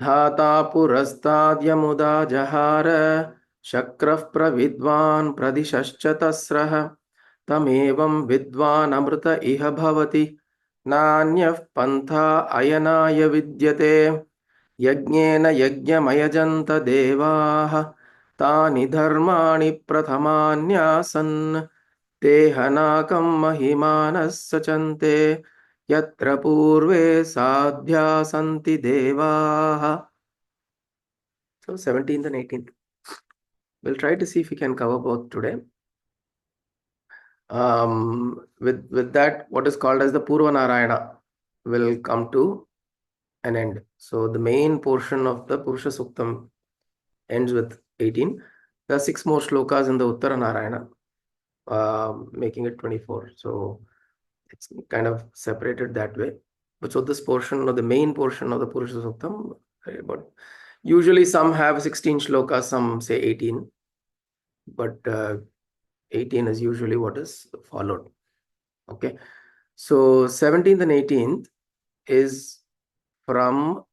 धाता पुरस्ताद्यमुदा जहार शक्रः प्रविद्वान् प्रदिशश्च तस्रः तमेवं विद्वान् अमृत इह भवति नान्यः पन्था अयनाय विद्यते यज्ञेन यज्ञमयजन्त देवाः तानि धर्माणि प्रथमान्यासन् ते हनाकं महिमानः सचन्ते यत्र पूर्वे साध्या सन्ति देवाः. So 17th and 18th. We'll try to see if we can cover both today. With that, what is called as the Purva Narayana will come to an end. So the main portion of the Purusha Suktam ends with 18. There are 6 more shlokas in the Uttara Narayana, making it 24. So it's kind of separated that way. But so this portion, or the main portion of the Purusha Suktam, but usually some have 16 shlokas, some say 18, but 18 is usually what is followed. Okay, so 17th and 18th is from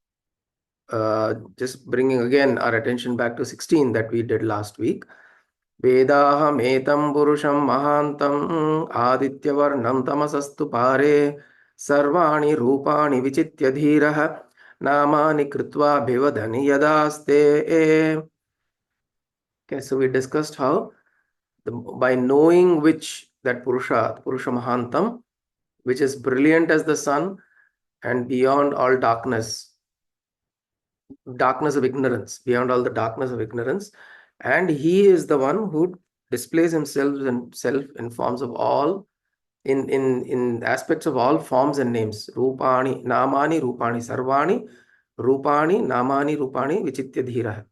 just bringing again our attention back to 16 that we did last week. Vedaham etam purusham mahantam adityavarnam tamasastu pare sarvani rupani vichitya dhirah namani krutva bhivadani yadaste. Okay, so we discussed how by knowing which that Purusha Mahantam, which is brilliant as the sun and beyond all darkness of ignorance, beyond all the darkness of ignorance, and he is the one who displays himself in forms of all, in aspects of all forms and names. Rupani, Namani, Rupani, Sarvani, Rupani, Namani, Rupani, Vichitya Dhira.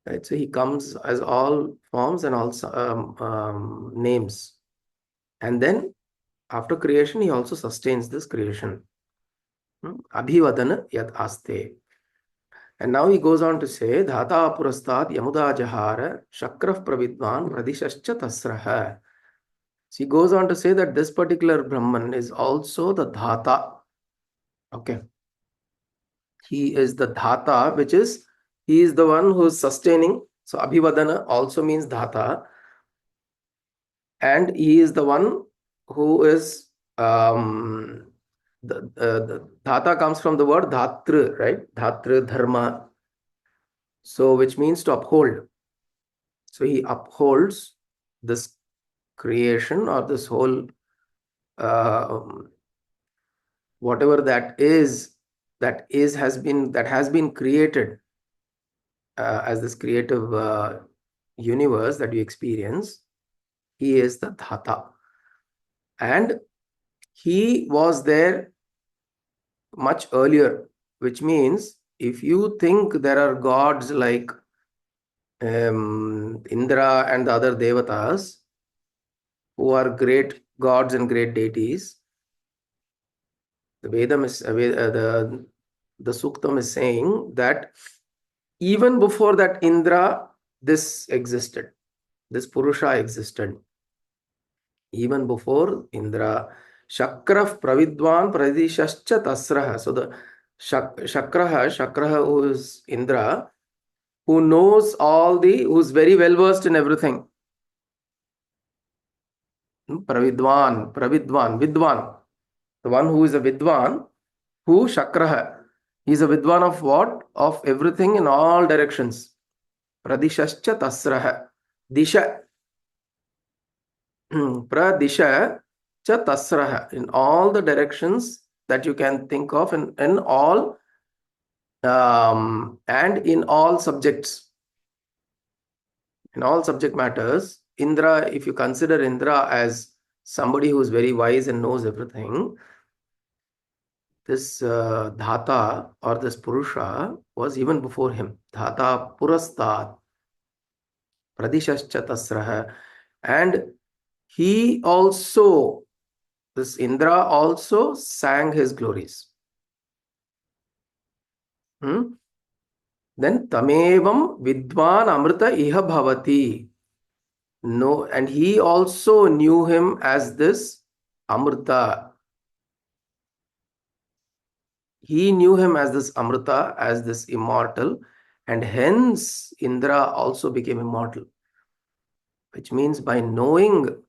Right, so he comes as all forms and all names. And then after creation, he also sustains this creation. Abhivadana yad aste. And now he goes on to say, Dhata purastad yamuda jahara shakraf pravidvan pradishascha tasraha. So he goes on to say that this particular Brahman is also the Dhata. Okay. He is the Dhata, which is, he is the one who is sustaining. So Abhivadana also means Dhata. And he is the one who is, the Dhata comes from the word Dhatra, right? Dhatra Dharma. So which means to uphold. So he upholds this creation or this whole, whatever that has been created as this creative universe that we experience. He is the Dhata. And he was there much earlier, which means if you think there are gods like Indra and the other devatas who are great gods and great deities, the Vedam is the Suktam is saying that even before that Indra, this existed. This Purusha existed. Even before Indra, Shakrah Pravidwan Pradishascha Tasraha. So the Shakraha, who is Indra, who knows who's very well versed in everything. Pravidwan, Vidwan. The one who is a Vidwan, who Shakraha. He is a Vidwan of what? Of everything in all directions. Pradishascha Tasraha. Disha. Pradisha cha tasraha, in all the directions that you can think of, in all and in all subjects, in all subject matters. Indra, if you consider Indra as somebody who is very wise and knows everything, this Dhata or this Purusha was even before him. Dhata Purastad Pradishascha tasraha. And he also, this Indra also sang his glories. Then Tamevam Vidwan Amrita Iha Bhavati. No, and he also knew him as this Amrita. he knew him as this Amrita, as this immortal, and hence Indra also became immortal, which means by knowing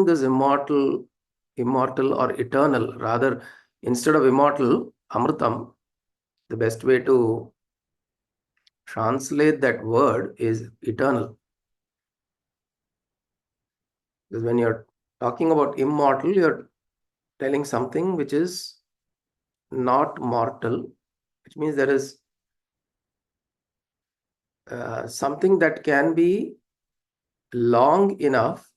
this immortal or eternal, rather, instead of immortal, Amritam, the best way to translate that word is eternal. Because when you're talking about immortal, you're telling something which is not mortal, which means there is something that can be long enough,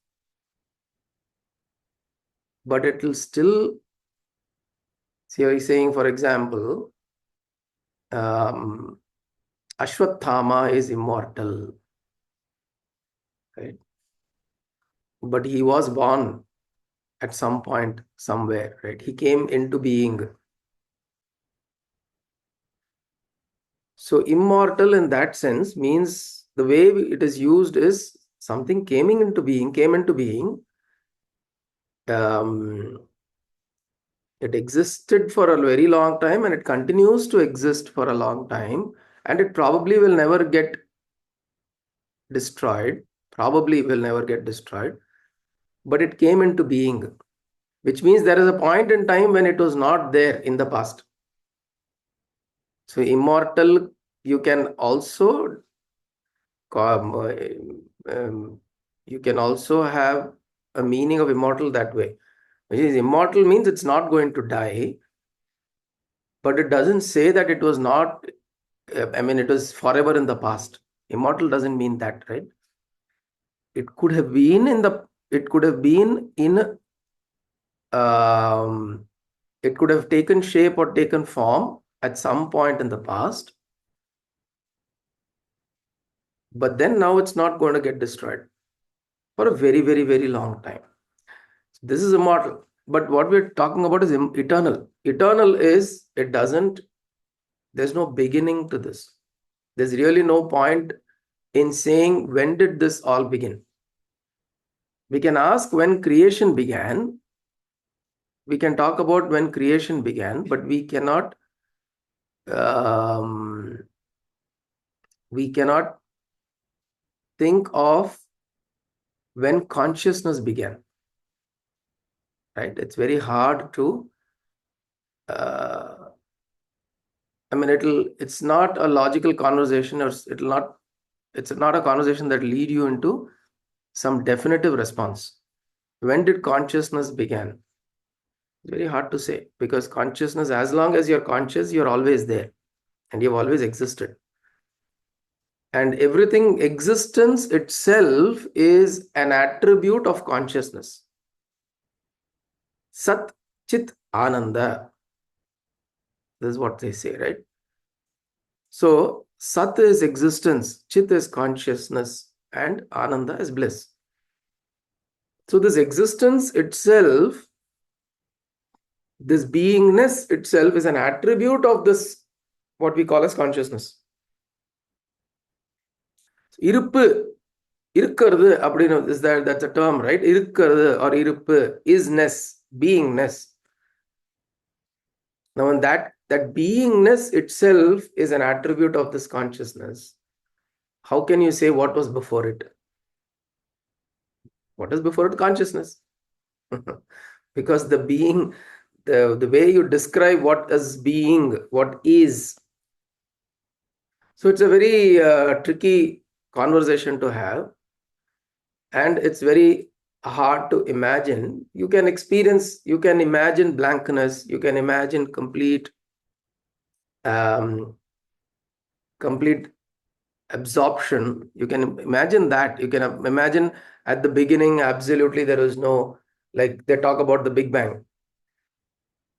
but it will still, see, he's saying, for example, Ashwathama is immortal, right? But he was born at some point somewhere, right? He came into being. So immortal in that sense means the way it is used is something came into being. It existed for a very long time and it continues to exist for a long time, and it probably will never get destroyed. But it came into being, which means there is a point in time when it was not there in the past. So immortal, you can also have a meaning of immortal that way. Which is, immortal means it's not going to die, but it doesn't say that it was not, it was forever in the past. Immortal doesn't mean that, right? It could have been in it could have taken shape or taken form at some point in the past, but then now it's not going to get destroyed for a very, very, very long time. This is immortal, but what we're talking about is eternal. Eternal is, there's no beginning to this. There's really no point in saying when did this all begin. We can ask when creation began. We can talk about when creation began, but we cannot think of when consciousness began, right? It's very hard to it's not a logical conversation, or it's not a conversation that lead you into some definitive response. When did consciousness begin? It's very hard to say, because consciousness, as long as you're conscious, you're always there and you've always existed. And everything, existence itself is an attribute of consciousness. Sat, Chit, Ananda. This is what they say, right? So Sat is existence, Chit is consciousness, and Ananda is bliss. So this existence itself, this beingness itself, is an attribute of this, what we call as consciousness. Iruppu, irukkaradu, appadinu, that's a term, right? Irukkaradu or iruppu, isness, beingness. Now, when that beingness itself is an attribute of this consciousness, how can you say what was before it? What is before it? Consciousness. Because the being, the way you describe what is being, what is. So it's a very tricky conversation to have, and it's very hard to imagine. You can imagine blankness, you can imagine complete absorption. You can imagine that. You can imagine at the beginning, absolutely there is no, like they talk about the Big Bang,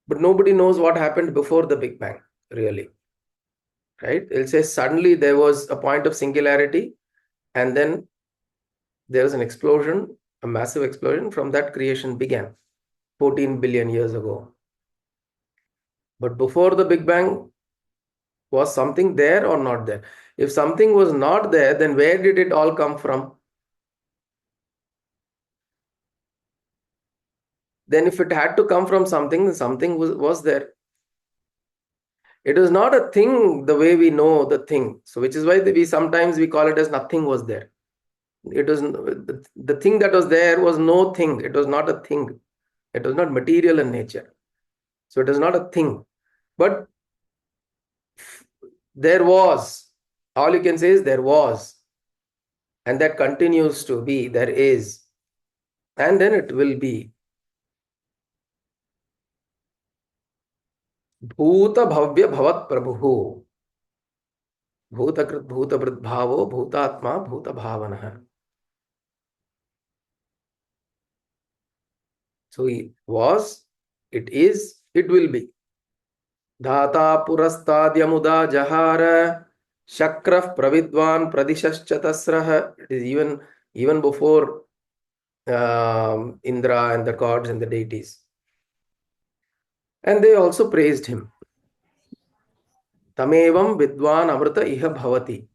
but nobody knows what happened before the Big Bang, really, right? It'll say suddenly there was a point of singularity, and then there was an explosion, a massive explosion. From that, creation began 14 billion years ago. But before the Big Bang, was something there or not there? If something was not there, then where did it all come from? then if it had to come from something, something was there. It is not a thing the way we know the thing. So which is why we sometimes we call it as nothing was there. It was the thing that was there was no thing. It was not a thing. It was not material in nature. So it is not a thing. But there was. All you can say is there was. And that continues to be. There is. And then it will be. Bhuta bhavya bhavat prabhu. Bhutakrit bhutavrit bhavo bhutatma bhuta bhavana. So it was, it is, it will be. Dhata purastadyamuda jahara shakraf pravidvan pradishaschatasrah. It is even before Indra and the gods and the deities. And they also praised him. Tamevam vidwan amrita iha bhavati.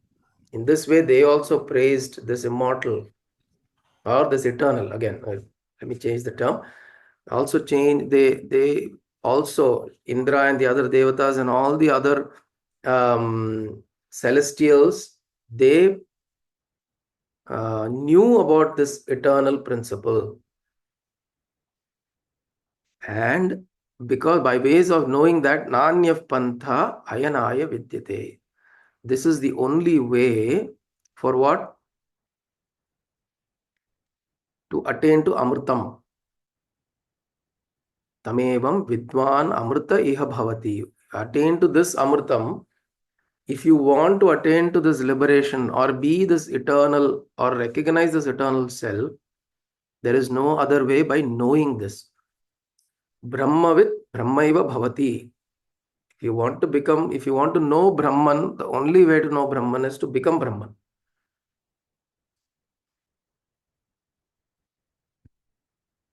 In this way, they also praised this immortal or this eternal. Again, let me change the term. Also change, they also, Indra and the other devatas and all the other celestials, they knew about this eternal principle. And because by ways of knowing that Nanyaf Pantha Ayanaya Vidyate, this is the only way for what? To attain to Amritam. Tamevam Vidwan Amrita Iha Bhavati. Attain to this Amritam. If you want to attain to this liberation or be this eternal or recognize this eternal self, there is no other way by knowing this. Brahmavit Brahmaiva Bhavati. If you want to know Brahman, the only way to know Brahman is to become Brahman.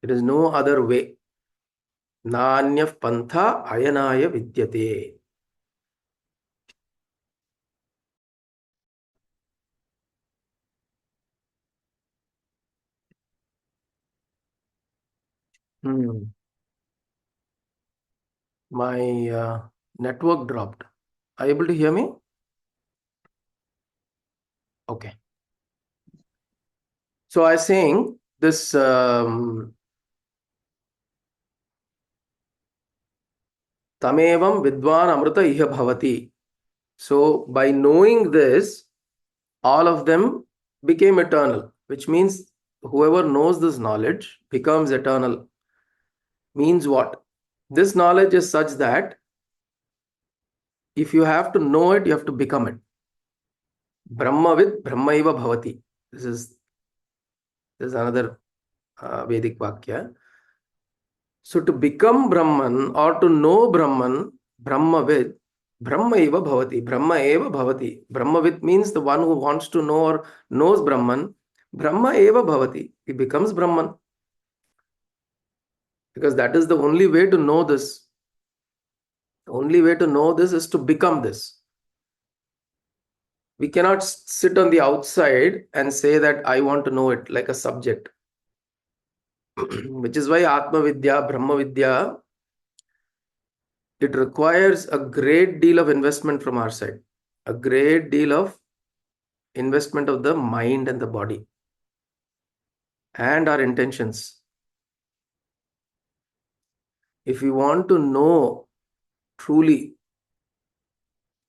There is no other way. Nanyaf Pantha Ayanaya Vidyate. My network dropped. Are you able to hear me? Okay. So I was saying this Tamevam Vidwan Amrita Iha Bhavati. So by knowing this, all of them became eternal, which means whoever knows this knowledge becomes eternal. Means what? This knowledge is such that if you have to know it, you have to become it. Brahmavid Brahmaiva Bhavati. This is another Vedic Vakya. So to become Brahman or to know Brahman, Brahmavid, Brahmaiva Bhavati. Brahma Eva Bhavati. Brahmavid means the one who wants to know or knows Brahman. Brahma Eva Bhavati. He becomes Brahman. Because that is the only way to know this. The only way to know this is to become this. We cannot sit on the outside and say that I want to know it like a subject. Which is why Atma Vidya, Brahma Vidya, it requires a great deal of investment from our side. A great deal of investment of the mind and the body. And our intentions. If we want to know truly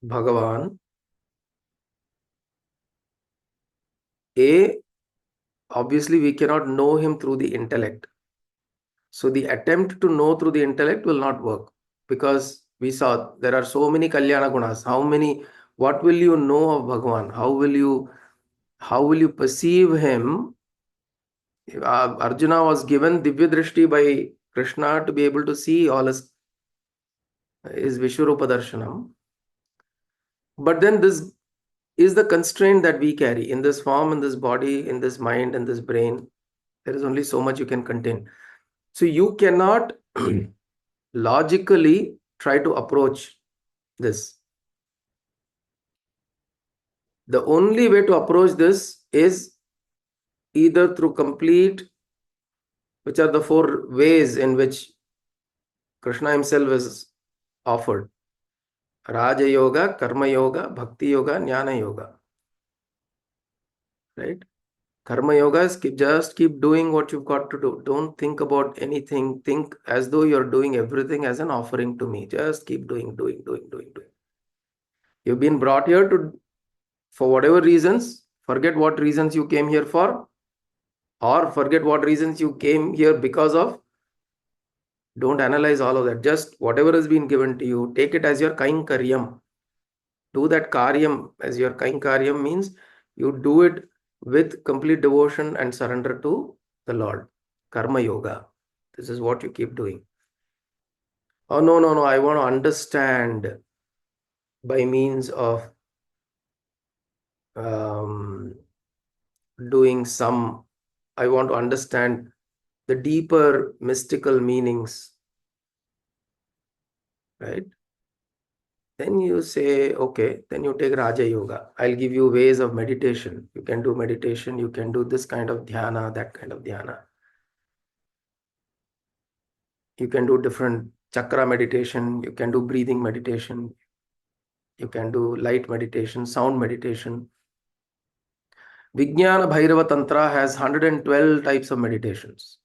Bhagavan, obviously we cannot know him through the intellect. So the attempt to know through the intellect will not work, because we saw there are so many Kalyana Gunas. What will you know of Bhagavan? How will you perceive him? Arjuna was given Divya Drishti by Krishna to be able to see all his Vishwarupa Darshanam. But then this is the constraint that we carry in this form, in this body, in this mind, in this brain. There is only so much you can contain. So you cannot logically try to approach this. The only way to approach this is either through complete which are the four ways in which Krishna himself is offered. Raja Yoga, Karma Yoga, Bhakti Yoga, Jnana Yoga. Right? Karma Yoga is just keep doing what you've got to do. Don't think about anything. Think as though you're doing everything as an offering to me. Just keep doing. You've been brought here to, for whatever reasons, forget what reasons you came here for, or forget what reasons you came here because of. Don't analyze all of that. Just whatever has been given to you, take it as your kainkaryam. Do that karyam as your kainkaryam means you do it with complete devotion and surrender to the Lord. Karma yoga. This is what you keep doing. Oh, no. I want to understand by means of doing some. I want to understand the deeper mystical meanings. Right? Then you say, okay, then you take Raja Yoga. I'll give you ways of meditation. You can do meditation. You can do this kind of dhyana, that kind of dhyana. You can do different chakra meditation. You can do breathing meditation. You can do light meditation, sound meditation. Vijnana Bhairava Tantra has 112 types of meditations.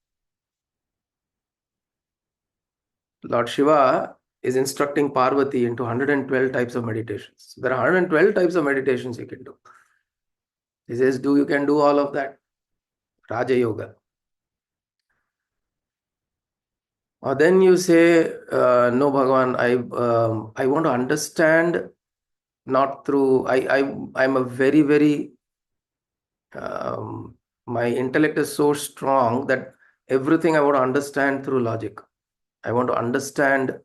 Lord Shiva is instructing Parvati into 112 types of meditations. There are 112 types of meditations you can do. He says, you can do all of that. Raja Yoga. Or then you say, no, Bhagavan, I want to understand, not through, I'm a very, very, my intellect is so strong that everything I want to understand through logic. I want to understand,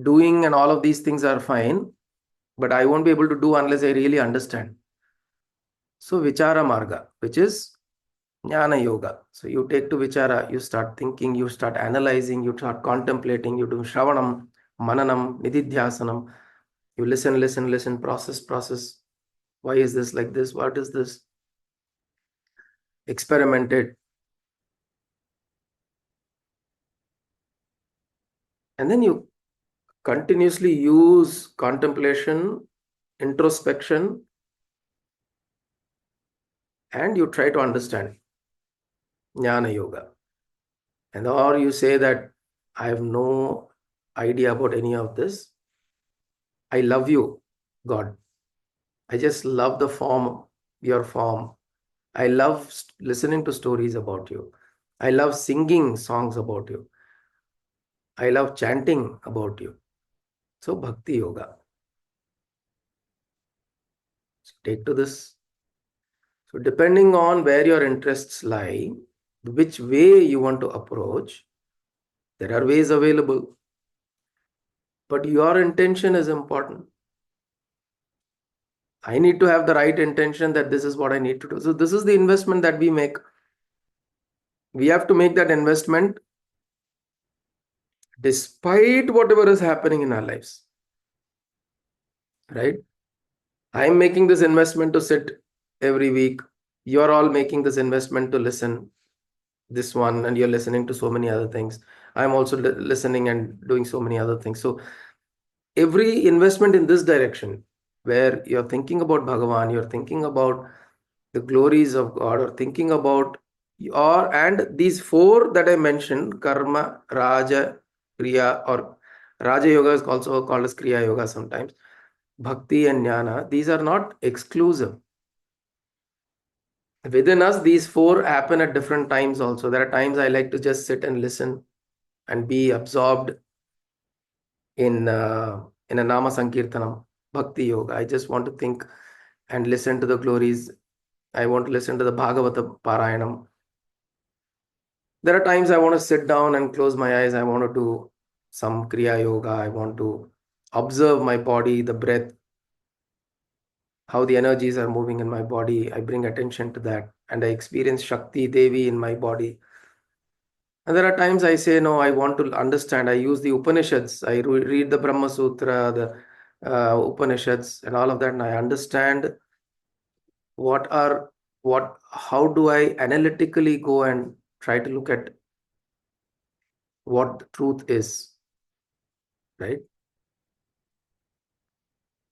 doing and all of these things are fine, but I won't be able to do unless I really understand. So Vichara Marga, which is Jnana Yoga. So you take to Vichara, you start thinking, you start analyzing, you start contemplating, you do Shravanam, Mananam, Nididhyasanam. You listen, process. Why is this like this? What is this? Experiment it. And then you continuously use contemplation, introspection, and you try to understand Jnana Yoga. And or you say that I have no idea about any of this. I love you, God. I just love the form, your form. I love listening to stories about you. I love singing songs about you. I love chanting about you. So Bhakti Yoga. So take to this. So depending on where your interests lie, which way you want to approach, there are ways available. But your intention is important. I need to have the right intention that this is what I need to do. So this is the investment that we make. We have to make that investment despite whatever is happening in our lives. Right? I'm making this investment to sit every week. You're all making this investment to listen this one, and you're listening to so many other things. I'm also listening and doing so many other things. So every investment in this direction, where you're thinking about Bhagavan, you're thinking about the glories of God, or thinking about and these four that I mentioned, karma, raja, kriya, or Raja Yoga is also called as Kriya Yoga sometimes, bhakti and jnana, these are not exclusive. Within us, these four happen at different times also. There are times I like to just sit and listen and be absorbed in a Nama Sankirtanam, Bhakti Yoga. I just want to think and listen to the glories. I want to listen to the Bhagavata Parayanam. There are times I want to sit down and close my eyes. I want to do some Kriya Yoga. I want to observe my body, the breath, how the energies are moving in my body. I bring attention to that and I experience Shakti Devi in my body. And there are times I say, no, I want to understand. I use the Upanishads. I read the Brahma Sutra, the Upanishads and all of that. And I understand what how do I analytically go and try to look at what the truth is, right?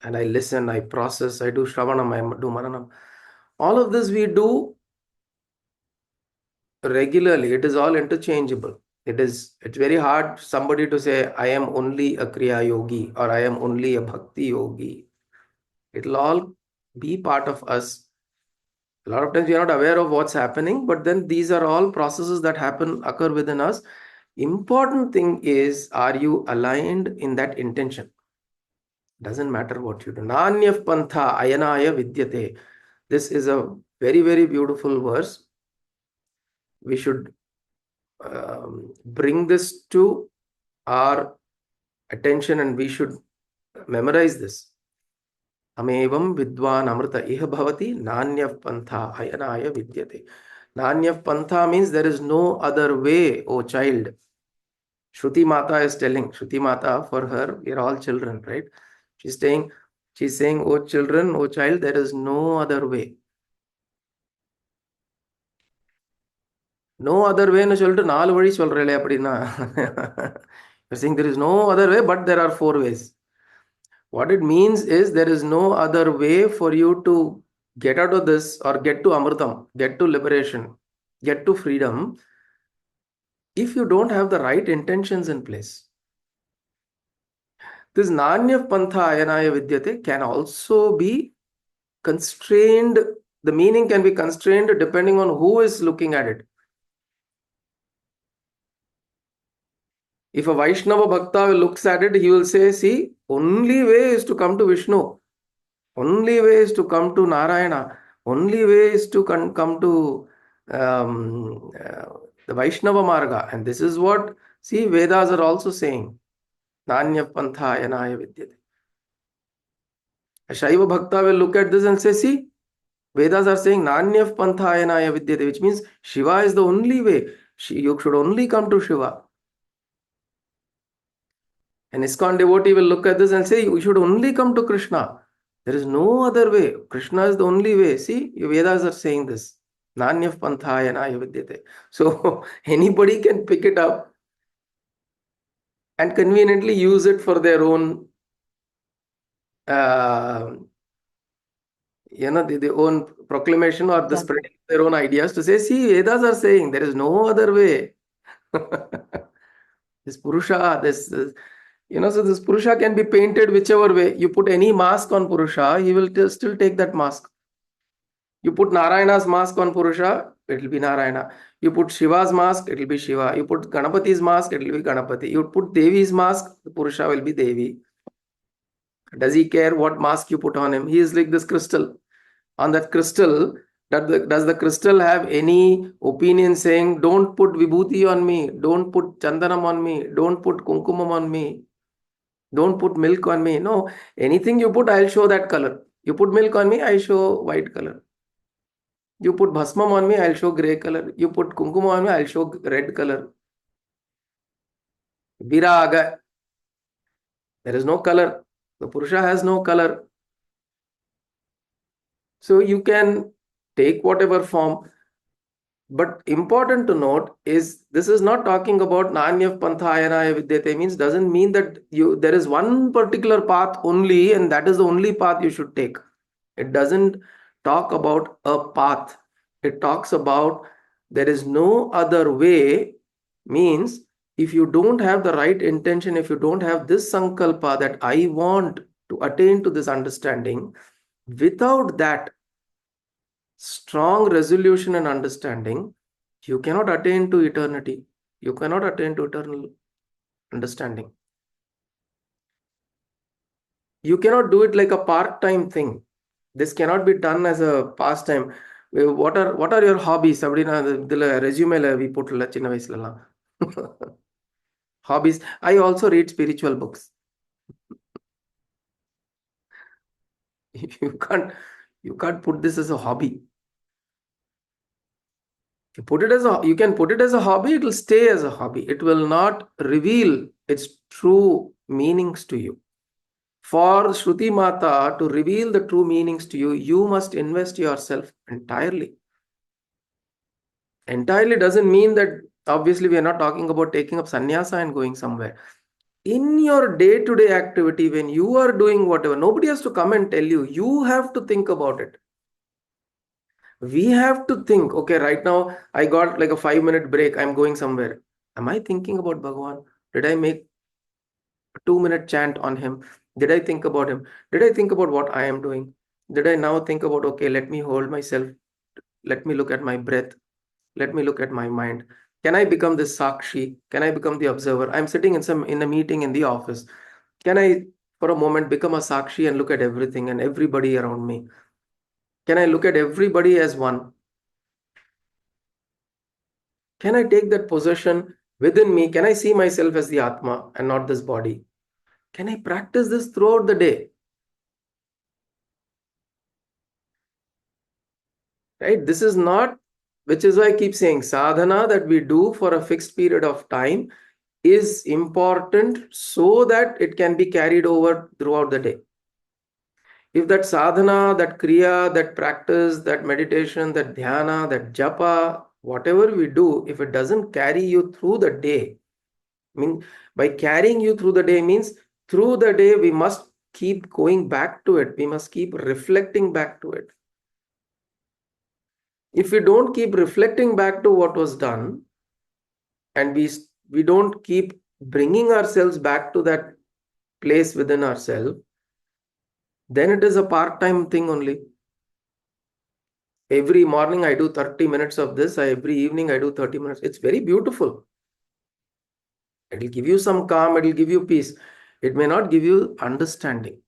And I listen, I process, I do Shravanam, I do Maranam. All of this we do regularly. It is all interchangeable. It's very hard somebody to say, I am only a Kriya Yogi or I am only a Bhakti Yogi. It'll all be part of us. A lot of times we are not aware of what's happening, but then these are all processes that occur within us. Important thing is, are you aligned in that intention? Doesn't matter what you do. Nanyaf pantha ayanaya vidyate. This is a very, very beautiful verse. We should bring this to our attention and we should memorize this. Amevam vidwan amrita iha bhavati nanyaf pantha ayanaya vidyate. Nanyaf pantha means there is no other way, O child. Shruti Mata is telling, Shruti Mata, for her, we are all children, right? She's saying, oh children, oh child, there is no other way. No other way ன்னு சொல்லிட்டு 4 வழி சொல்றேளே அப்படின்னா you're saying there is no other way, but there are 4 ways. What it means is there is no other way for you to get out of this or get to Amritam, get to liberation, get to freedom if you don't have the right intentions in place. This Nanya Pantha Ayanaya Vidyate can also be constrained. The meaning can be constrained depending on who is looking at it. If a Vaishnava Bhakta looks at it, he will say, see, only way is to come to Vishnu. Only way is to come to Narayana. Only way is to come to the Vaishnava Marga. And this is what, see, Vedas are also saying. Nanya Pantha Ayanaya Vidyate. A Shaiva Bhakta will look at this and say, see, Vedas are saying Nanya Pantha Ayanaya Vidyate, which means Shiva is the only way. You should only come to Shiva. An ISKCON devotee will look at this and say, you should only come to Krishna. There is no other way. Krishna is the only way. See, Vedas are saying this. Nanyaf panthayanaya vidyate. So anybody can pick it up and conveniently use it for their own, their own proclamation or the spreading their own ideas to say, see, Vedas are saying there is no other way. This Purusha, so this Purusha can be painted whichever way. You put any mask on Purusha, he will still take that mask. You put Narayana's mask on Purusha, it will be Narayana. You put Shiva's mask, it will be Shiva. You put Ganapati's mask, it will be Ganapati. You put Devi's mask, the Purusha will be Devi. Does he care what mask you put on him? He is like this crystal. On that crystal, does the crystal have any opinion saying, don't put Vibhuti on me, don't put Chandanam on me, don't put Kumkumam on me, don't put milk on me? No, anything you put, I'll show that color. You put milk on me, I show white color. You put bhasmam on me, I'll show gray color. You put kumkum on me, I'll show red color. Viraga. There is no color. The Purusha has no color. So you can take whatever form. But important to note is this is not talking about Nanyaf Pantha Ayanaya Vidyate. Means doesn't mean that there is one particular path only and that is the only path you should take. It doesn't talk about a path. It talks about there is no other way. Means if you don't have the right intention, if you don't have this sankalpa that I want to attain to this understanding, without that strong resolution and understanding, you cannot attain to eternity. You cannot attain to eternal understanding. You cannot do it like a part-time thing. This cannot be done as a pastime. What are your hobbies? Resume we put chinna vayasula. Hobbies. I also read spiritual books. You can't put this as a hobby. You can put it as a hobby, it will stay as a hobby. It will not reveal its true meanings to you. For Shruti Mata to reveal the true meanings to you, you must invest yourself entirely. Entirely doesn't mean that, obviously, we are not talking about taking up sannyasa and going somewhere. In your day-to-day activity, when you are doing whatever, nobody has to come and tell you. You have to think about it. We have to think, okay, right now I got like a 5 minute break. I'm going somewhere. Am I thinking about Bhagavan? Did I make a 2 minute chant on him? Did I think about him? Did I think about what I am doing? Did I now think about, okay, let me hold myself. Let me look at my breath. Let me look at my mind. Can I become this Sakshi? Can I become the observer? I'm sitting in a meeting in the office. Can I, for a moment, become a Sakshi and look at everything and everybody around me? Can I look at everybody as one? Can I take that possession within me? Can I see myself as the Atma and not this body? Can I practice this throughout the day? Right? This is not, which is why I keep saying sadhana that we do for a fixed period of time is important so that it can be carried over throughout the day. If that sadhana, that kriya, that practice, that meditation, that dhyana, that japa, whatever we do, if it doesn't carry you through the day, I mean, by carrying you through the day means through the day we must keep going back to it. We must keep reflecting back to it. If we don't keep reflecting back to what was done, and we don't keep bringing ourselves back to that place within ourselves, then it is a part-time thing only. Every morning I do 30 minutes of this. Every evening I do 30 minutes. It's very beautiful. It will give you some calm. It will give you peace. It may not give you understanding.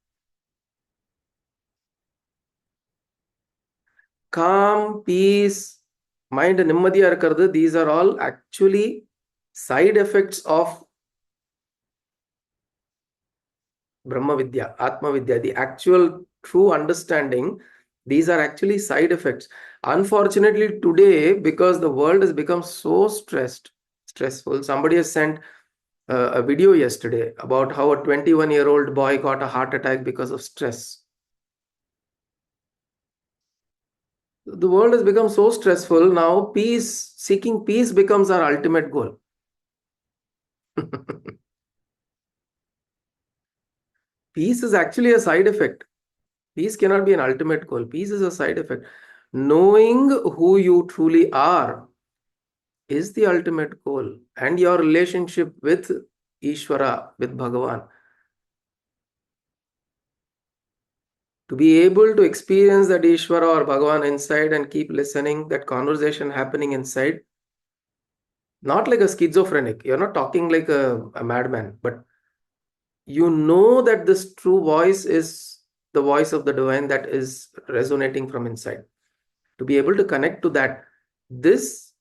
Calm, peace, mind நிம்மதியா இருக்கிறது, these are all actually side effects of Brahma Vidya, Atma Vidya, the actual true understanding. These are actually side effects. Unfortunately, today, because the world has become so stressful, somebody has sent a video yesterday about how a 21-year-old boy got a heart attack because of stress. The world has become so stressful now. Seeking peace becomes our ultimate goal. Peace is actually a side effect. Peace cannot be an ultimate goal. Peace is a side effect. Knowing who you truly are is the ultimate goal, and your relationship with Ishvara, with Bhagavan. To be able to experience that Ishvara or Bhagavan inside and keep listening, that conversation happening inside, not like a schizophrenic. You're not talking like a madman, but you know that this true voice is the voice of the divine that is resonating from inside. To be able to connect to that, this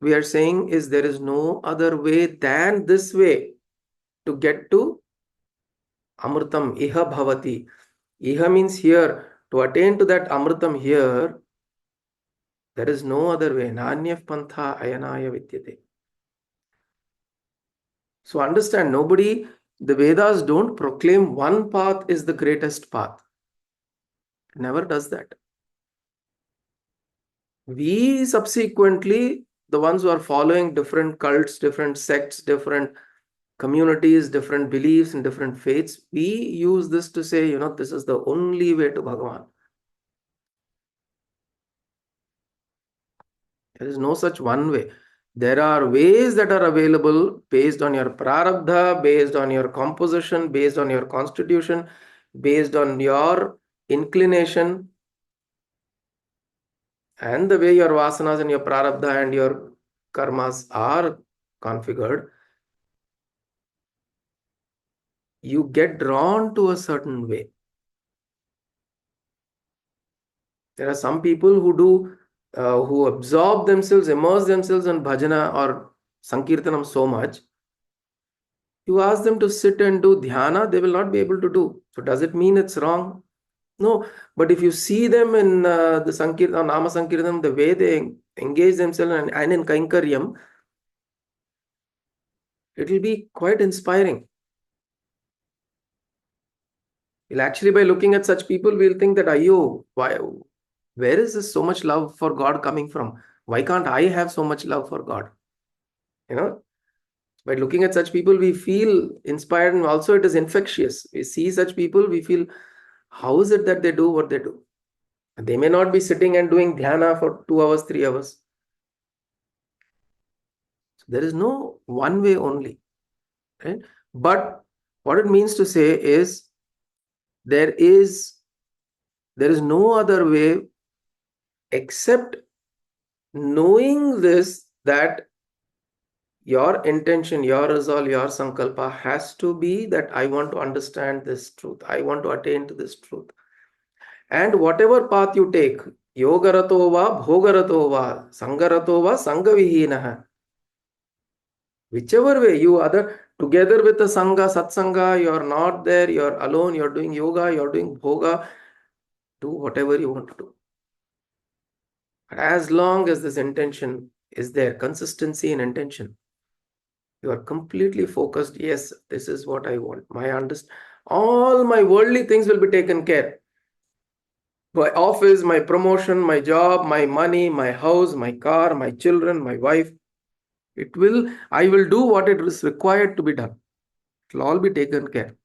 we are saying is there is no other way than this way to get to Amritam, Iha Bhavati. Iha means here. To attain to that Amritam here, there is no other way. Nanyaf Pantha Ayanaya Vidyate. So understand, the Vedas don't proclaim one path is the greatest path. It never does that. We subsequently, the ones who are following different cults, different sects, different communities, different beliefs, and different faiths, we use this to say, this is the only way to Bhagavan. There is no such one way. There are ways that are available based on your prarabdha, based on your composition, based on your constitution, based on your inclination, and the way your vasanas and your prarabdha and your karmas are configured. You get drawn to a certain way. There are some people who absorb themselves, immerse themselves in bhajana or sankirtanam so much. You ask them to sit and do dhyana, they will not be able to do. So does it mean it's wrong? No. But if you see them in the sankirtan, nama sankirtanam, the way they engage themselves and in kainkaryam, it will be quite inspiring. Well, actually, by looking at such people, we'll think that, why, where is this so much love for God coming from? Why can't I have so much love for God? By looking at such people, we feel inspired, and also it is infectious. We see such people, we feel, how is it that they do what they do? They may not be sitting and doing dhyana for 2 hours, 3 hours. So there is no one way only, right? But what it means to say is there is no other way except knowing this, that your intention, your resolve, your sankalpa has to be that I want to understand this truth. I want to attain to this truth. And whatever path you take, yogarato va, bhogarato va, sangarato va, sangavihinaha, whichever way you other together with the sangha, satsanga, you are not there, you are alone, you are doing yoga, you are doing bhoga, do whatever you want to do. But as long as this intention is there, consistency in intention, you are completely focused. Yes, this is what I want. All my worldly things will be taken care. My office, my promotion, my job, my money, my house, my car, my children, my wife. I will do what it is required to be done. It will all be taken care.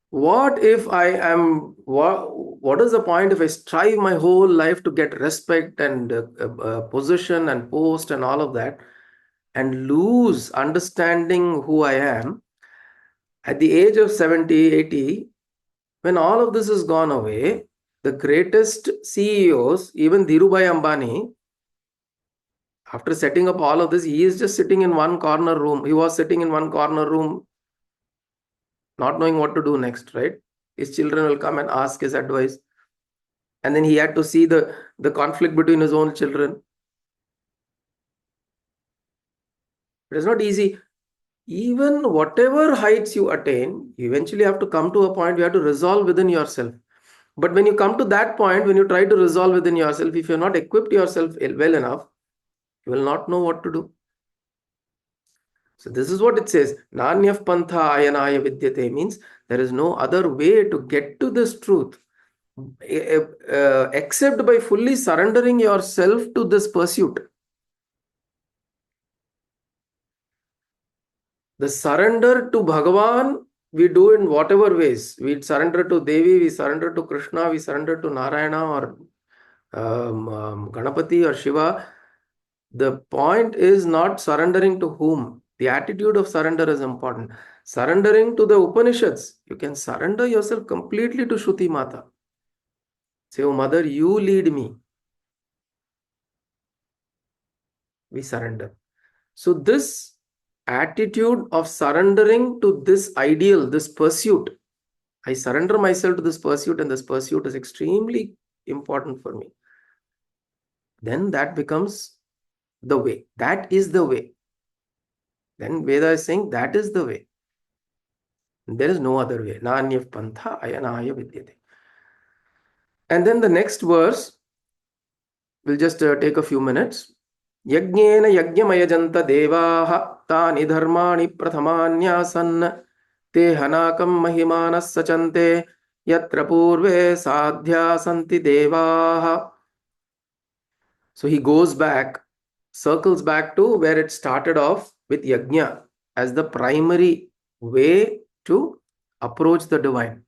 What if what is the point if I strive my whole life to get respect and position and post and all of that, and lose understanding who I am at the age of 70, 80, when all of this has gone away? The greatest CEOs, even Dhirubhai Ambani, after setting up all of this, he is just sitting in one corner room. He was sitting in one corner room, not knowing what to do next, right? His children will come and ask his advice. And then he had to see the conflict between his own children. It is not easy. Even whatever heights you attain, you eventually have to come to a point you have to resolve within yourself. But when you come to that point, when you try to resolve within yourself, if you're not equipped yourself well enough, you will not know what to do. So this is what it says. Nanyaf pantha ayanaya vidyate means there is no other way to get to this truth except by fully surrendering yourself to this pursuit. The surrender to Bhagavan we do in whatever ways. We surrender to Devi, we surrender to Krishna, we surrender to Narayana or Ganapati or Shiva. The point is not surrendering to whom. The attitude of surrender is important. Surrendering to the Upanishads, you can surrender yourself completely to Shruti Mata. Say, oh mother, you lead me. We surrender. So this attitude of surrendering to this ideal, this pursuit, I surrender myself to this pursuit, and this pursuit is extremely important for me. Then that becomes the way. That is the way. Then Veda is saying that is the way. There is no other way. Nanyaf pantha ayanaya vidyate. And then the next verse, we'll just take a few minutes. Yajnena yajnamayajanta devaha tani dharmani prathamanyasan te hanakam mahimanas sachante yatra purve sadhya santi devaha. So he goes back, circles back to where it started off with yajna as the primary way to approach the divine.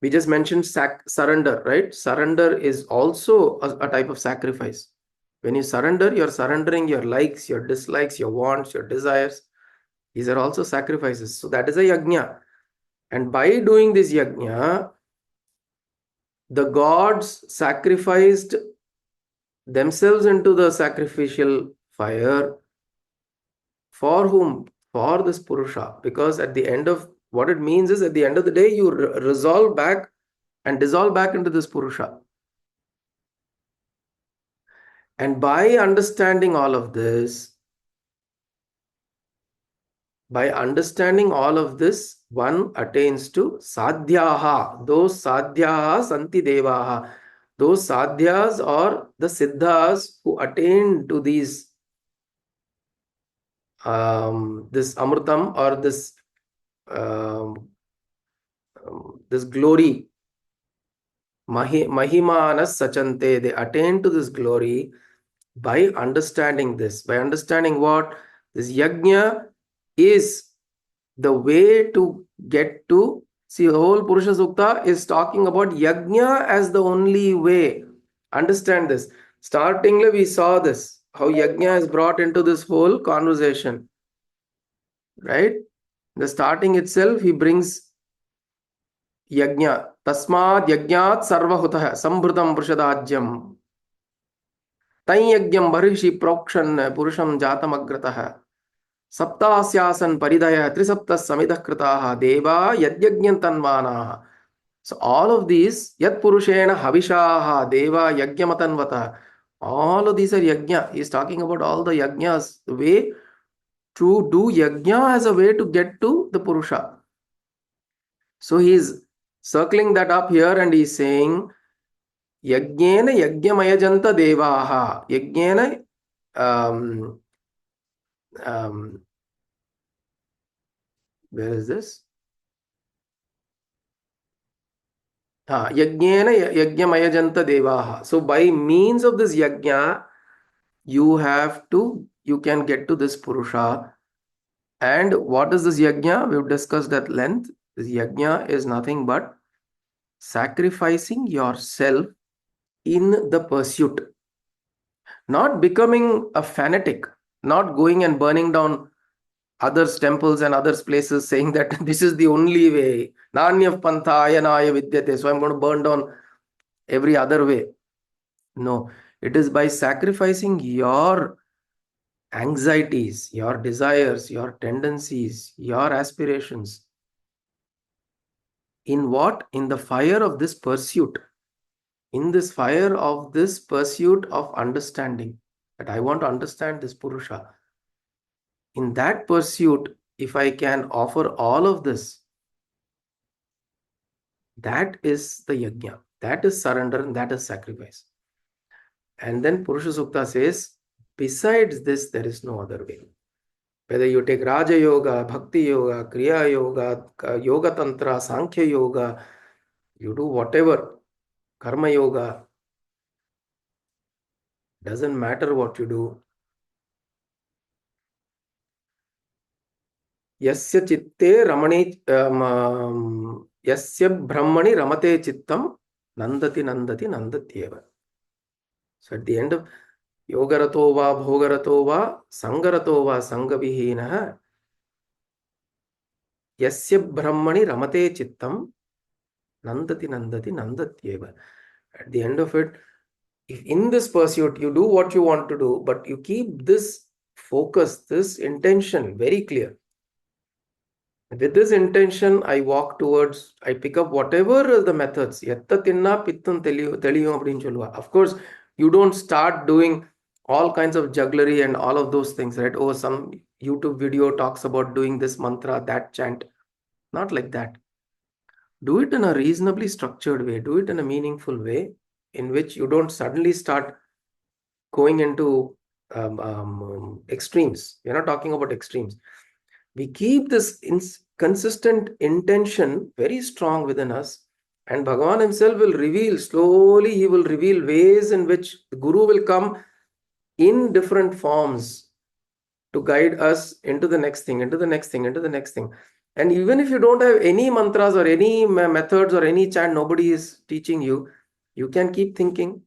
We just mentioned surrender, right? Surrender is also a type of sacrifice. When you surrender, you're surrendering your likes, your dislikes, your wants, your desires. These are also sacrifices. So that is a yajna. And by doing this yajna, the gods sacrificed themselves into the sacrificial fire. For whom? For this Purusha. Because at the end of what it means is, at the end of the day, you resolve back and dissolve back into this Purusha. And by understanding all of this, one attains to sadhyaha. Those sadhyaha santi devaha. Those sadhyas or the siddhas who attain to these this amritam or this glory, Mahimanas sachante. They attain to this glory by understanding this. By understanding what? This yajna is the way to get to. See, the whole Purusha Sukta is talking about yajna as the only way. Understand this. Startingly, we saw this, how yajna is brought into this whole conversation, right? The starting itself, he brings yajna. Tasmad yajnat sarvahutah sambhrutam purushadajyam. तैयज्ञं बर्हिषि प्रोक्षन् पुरुषं जातमग्रतः सप्तास्यासन् परिदयः त्रिसप्तः समितः कृताः देवा यद्यज्ञं तन्वानाः. So all of these, yat purushena havishaha deva yajnamatannvata, all of these are yajna. He is talking about all the yajnas, the way to do yajna as a way to get to the Purusha. So he is circling that up here and he is saying, yajnena yajnamayajanta devaha. Yajnena, where is this? Yajnena yajnamayajanta devaha. So by means of this yajna, you can get to this Purusha. And what is this yajna? We've discussed at length. This yajna is nothing but sacrificing yourself in the pursuit. Not becoming a fanatic, not going and burning down others' temples and others' places, saying that this is the only way. Nanyav pantha ayanaya vidyate. So I'm going to burn down every other way. No, it is by sacrificing your anxieties, your desires, your tendencies, your aspirations. In what? In the fire of this pursuit. In this fire of this pursuit of understanding. That I want to understand this Purusha. In that pursuit, if I can offer all of this, that is the yajna. That is surrender and that is sacrifice. And then Purusha Sukta says, besides this, there is no other way. Whether you take Raja Yoga, Bhakti Yoga, Kriya Yoga, Yoga Tantra, Sankhya Yoga, you do whatever, Karma Yoga, doesn't matter what you do. Yasya chitte ramani, yasya brahmani ramate chittam, nandati nandati nandatyeva. So at the end of Yogarato va bhogarato va sangarato va sangavihinaha yasya brahmani ramate chittam nandati nandati nandatyeva. At the end of it, if in this pursuit you do what you want to do, but you keep this focus, this intention very clear. With this intention, I walk towards, I pick up whatever the methods. Yatta tinna pittam teliyum அப்படின்னு சொல்லுவா. Of course, you don't start doing all kinds of jugglery and all of those things, right? Oh, some YouTube video talks about doing this mantra, that chant. Not like that. Do it in a reasonably structured way. Do it in a meaningful way in which you don't suddenly start going into extremes. We're not talking about extremes. We keep this consistent intention very strong within us, and Bhagavan himself will reveal, slowly he will reveal ways in which the Guru will come in different forms to guide us into the next thing, into the next thing, into the next thing. And even if you don't have any mantras or any methods or any chant, nobody is teaching you, you can keep thinking.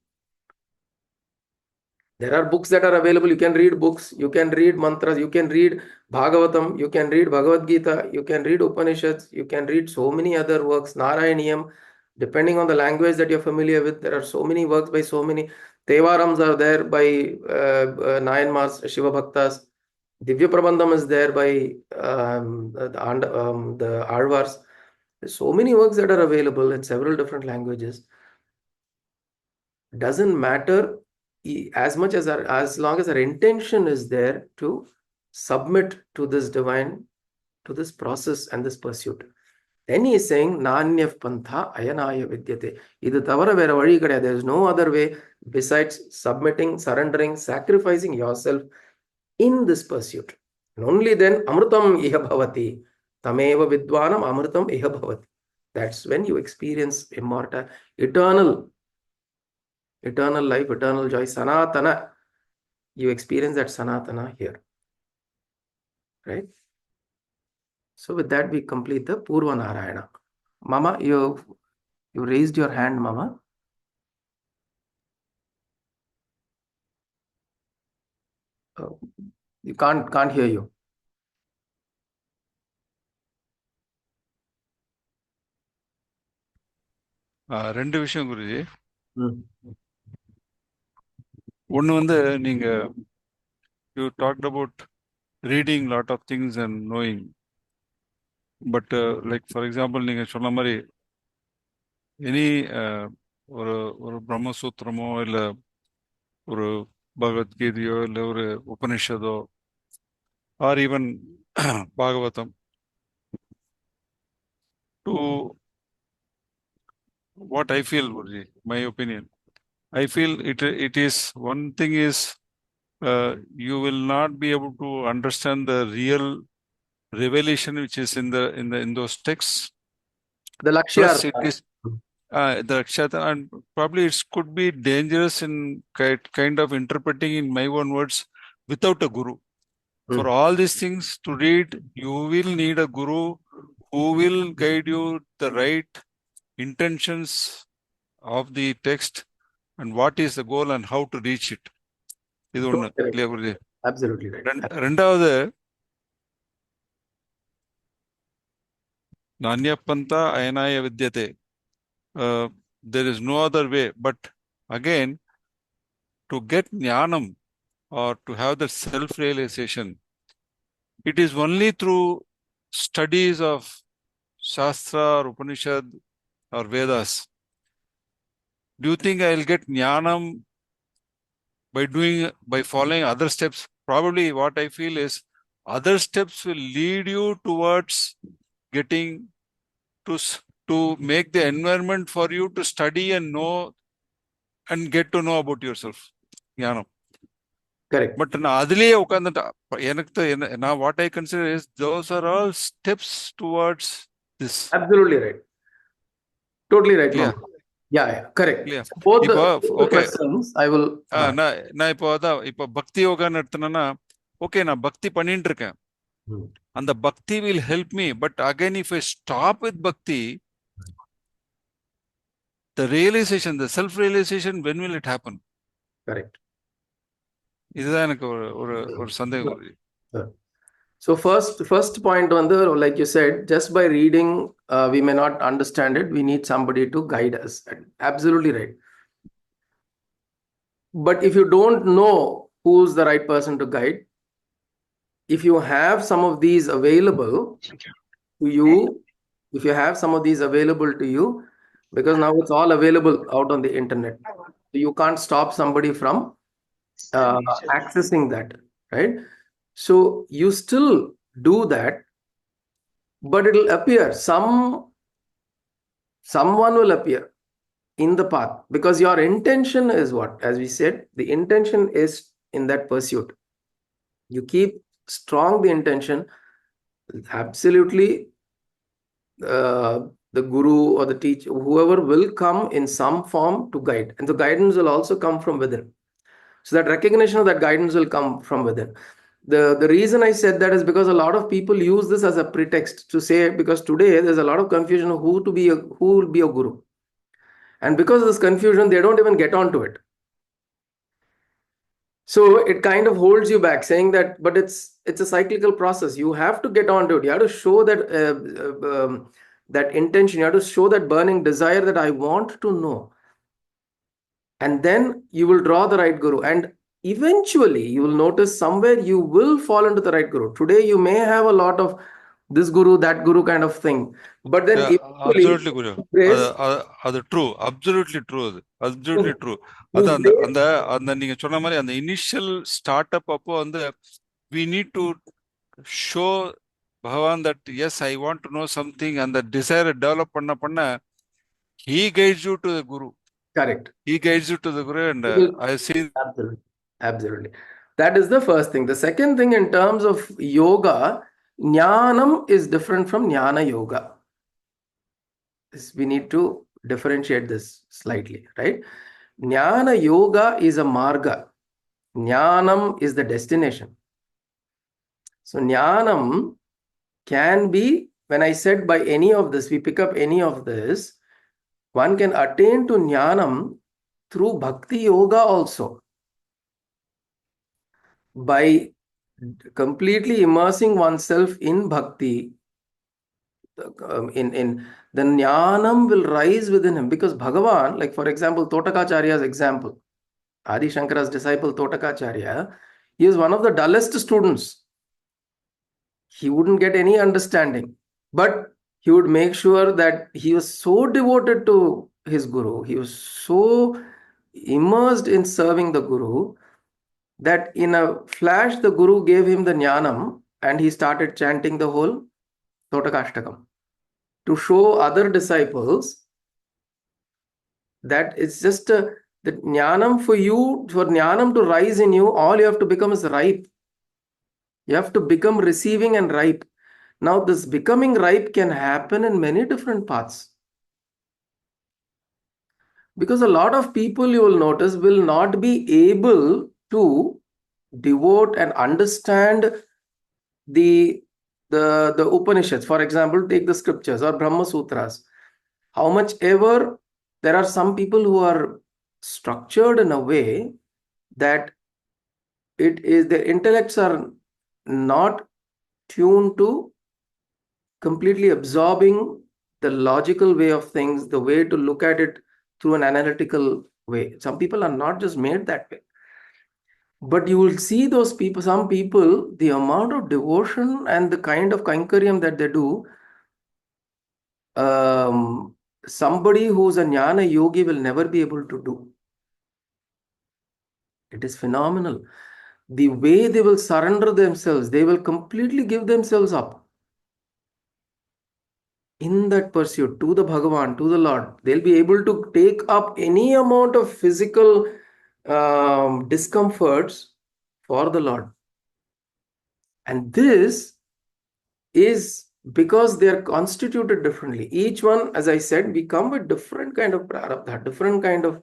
There are books that are available. You can read books, you can read mantras, you can read Bhagavatam, you can read Bhagavad Gita, you can read Upanishads, you can read so many other works, Narayaniyam, depending on the language that you're familiar with. There are so many works by so many. Tevarams are there by Nayanmars, Shiva Bhaktas. Divya Prabandham is there by the Alvars. There's so many works that are available in several different languages. Doesn't matter as much as long as our intention is there to submit to this divine, to this process and this pursuit. Then he is saying, Nanyav pantha ayanaya vidyate. Idu tavara vera vazhi kadaya. There is no other way besides submitting, surrendering, sacrificing yourself in this pursuit. And only then amrutam iha bhavati. Tameva vidvanam amrutam iha bhavati. That's when you experience immortal, eternal life, eternal joy, Sanatana. You experience that Sanatana here, right? So with that, we complete the Purva Narayana. Mama, you raised your hand, Mama. You can't hear you. ரெண்டு விஷயம் Guruji. Hmm. ஒன்று வந்து நீங்க you talked about reading lot of things and knowing, but like for example நீங்க சொன்ன மாதிரி any ஒரு ஒரு பிரம்மசூத்திரமோ இல்ல ஒரு பகவத்கீதையோ இல்ல ஒரு உபனிஷதோ or even Bhagavatam, to what I feel, Guruji, my opinion, I feel it is one thing is you will not be able to understand the real revelation which is in those texts. The Plus Lakshya. it is the Akshata, and probably it could be dangerous in kind of interpreting in my own words without a guru. For all these things to read, you will need a guru who will guide you the right intentions of the text and what is the goal and how to reach it. இது ஒண்ணு இல்லையா Guruji? Absolutely right. ரெண்டாவது, நான்யப்பந்த அயனாய வித்யதே, there is no other way, but again to get jnanam or to have that self-realization, it is only through studies of Shastra or Upanishad or Vedas. Do you think I'll get jnanam by following other steps? Probably what I feel is other steps will lead you towards getting to make the environment for you to study and know and get to know about yourself. Jnanam. Correct. But நான் அதுலயே உட்கார்ந்துட்டா எனக்கு நான் what I consider is those are all steps towards this. Absolutely right. Totally right, Clear? Mama. Yeah, correct. Clear. Both இப்போ the okay, questions I will. நான் இப்போ பக்தி யோகான்னு எடுத்தேன்னா, okay நான் பக்தி பண்ணிட்டு இருக்கேன், அந்த பக்தி will help me, but again if I stop with bhakti, the realization, the self realization, when will it happen? Correct. இதுதான் எனக்கு ஒரு சந்தேகம். So first point on the, like you said, just by reading we may not understand it. We need somebody to guide us. Absolutely right. But if you don't know who's the right person to guide, if you have some of these available to you, if you have some of these available to you, because now it's all available out on the internet, so you can't stop somebody from accessing that, right? So you still do that, but it'll appear someone will appear in the path, because your intention is what, as we said, the intention is in that pursuit. You keep strong the intention, absolutely the guru or the teacher, whoever will come in some form to guide, and the guidance will also come from within. So that recognition of that guidance will come from within. The reason I said that is because a lot of people use this as a pretext to say, because today there's a lot of confusion of who will be a guru, and because of this confusion they don't even get onto it. So it kind of holds you back, saying that, but it's a cyclical process. You have to get onto it. You have to show that that intention. You have to show that burning desire that I want to know, and then you will draw the right guru, and eventually you will notice somewhere you will fall into the right guru. Today you may have a lot of this guru, that guru kind of thing, but then absolutely guru, அது true, absolutely true, absolutely true. அது அந்த நீங்க சொன்ன மாதிரி அந்த initial start up அப்போ வந்து we need to show Bhagavan that yes, I want to know something, and the desire develop பண்ண he guides you to the guru. Correct. He guides you to the guru, and I see. Absolutely. That is the first thing. The second thing, in terms of yoga, jnanam is different from jnana yoga. we need to differentiate this slightly, right? Jnana yoga is a marga. Jnanam is the destination. So jnanam can be, when I said by any of this, we pick up any of this, one can attain to jnanam through bhakti yoga also. By completely immersing oneself in bhakti, in the jnanam will rise within him, because Bhagavan, like for example, Totakacharya's example, Adi Shankara's disciple Totakacharya, he is one of the dullest students. He wouldn't get any understanding, but he would make sure that he was so devoted to his guru, he was so immersed in serving the guru, that in a flash the guru gave him the jnanam and he started chanting the whole Totakashtakam to show other disciples that it's just the jnanam for you, for jnanam to rise in you, all you have to become is ripe. You have to become receiving and ripe. Now, this becoming ripe can happen in many different paths. Because a lot of people, you will notice, will not be able to devote and understand the Upanishads. For example, take the scriptures or Brahma Sutras. How much ever there are some people who are structured in a way that it is their intellects are not tuned to completely absorbing the logical way of things, the way to look at it through an analytical way. Some people are not just made that way. But you will see those people, some people, the amount of devotion and the kind of kainkariam that they do, somebody who's a jnana yogi will never be able to do. It is phenomenal. The way they will surrender themselves, they will completely give themselves up in that pursuit to the Bhagavan, to the Lord. They'll be able to take up any amount of physical discomforts for the Lord. And this is because they are constituted differently. Each one, as I said, we come with different kind of prarabdha, different kind of.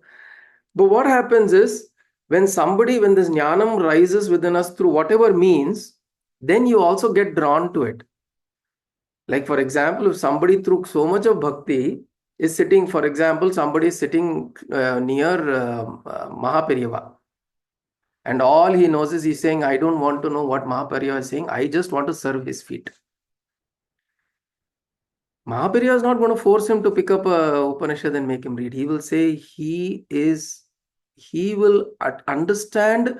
But what happens is, when this jnanam rises within us through whatever means, then you also get drawn to it. Like for example, if somebody through so much of bhakti is sitting, for example, somebody is sitting near Mahaperiyava, and all he knows is he's saying, I don't want to know what Mahaperiyava is saying, I just want to serve his feet. Mahaperiyava is not going to force him to pick up a Upanishad and make him read. He will say he will understand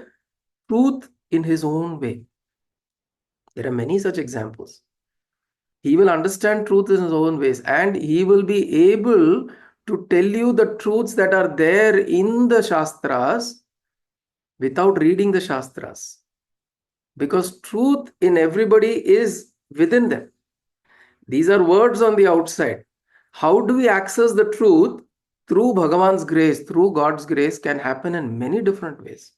truth in his own way. There are many such examples. He will understand truth in his own ways, and he will be able to tell you the truths that are there in the Shastras without reading the Shastras. Because truth in everybody is within them. These are words on the outside. How do we access the truth? Through Bhagavan's grace, through God's grace, can happen in many different ways.